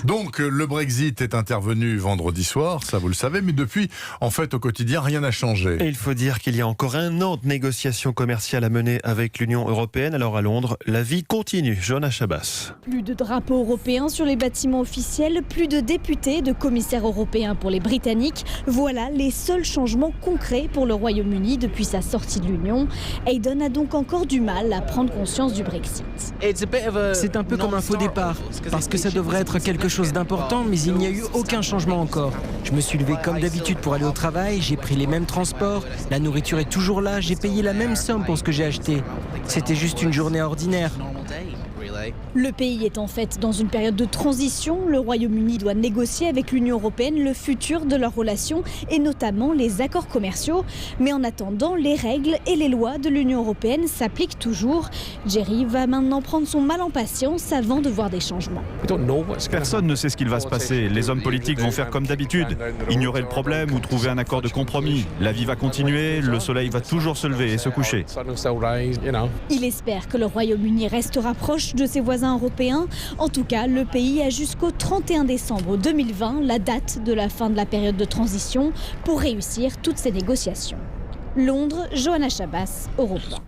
Donc le Brexit est intervenu vendredi soir, ça vous le savez, mais depuis, en fait, au quotidien, rien n'a changé. Et il faut dire qu'il y a encore un an de négociations commerciales à mener avec l'Union européenne. Alors à Londres, la vie continue. Johanna Chabas. Plus de drapeaux européens sur les bâtiments officiels, plus de députés, de commissaires européens pour les Britanniques. Voilà les seuls changements concrets pour le Royaume-Uni depuis sa sortie de l'Union. Hayden a donc encore du mal à prendre conscience du Brexit. C'est un peu comme un faux départ, parce que ça devrait être quelque chose d'important, mais il n'y a eu aucun changement encore. Je me suis levé comme d'habitude pour aller au travail, j'ai pris les mêmes transports, la nourriture est toujours là, j'ai payé la même somme pour ce que j'ai acheté. C'était juste une journée ordinaire. Le pays est en fait dans une période de transition. Le Royaume-Uni doit négocier avec l'Union européenne le futur de leurs relations et notamment les accords commerciaux. Mais en attendant, les règles et les lois de l'Union européenne s'appliquent toujours. Jerry va maintenant prendre son mal en patience avant de voir des changements. Personne ne sait ce qu'il va se passer. Les hommes politiques vont faire comme d'habitude, ignorer le problème ou trouver un accord de compromis. La vie va continuer, le soleil va toujours se lever et se coucher. Il espère que le Royaume-Uni restera proche de ses voisins européens. En tout cas, le pays a jusqu'au 31 décembre 2020, la date de la fin de la période de transition, pour réussir toutes ces négociations. Londres, Johanna Chabas, Europe 1.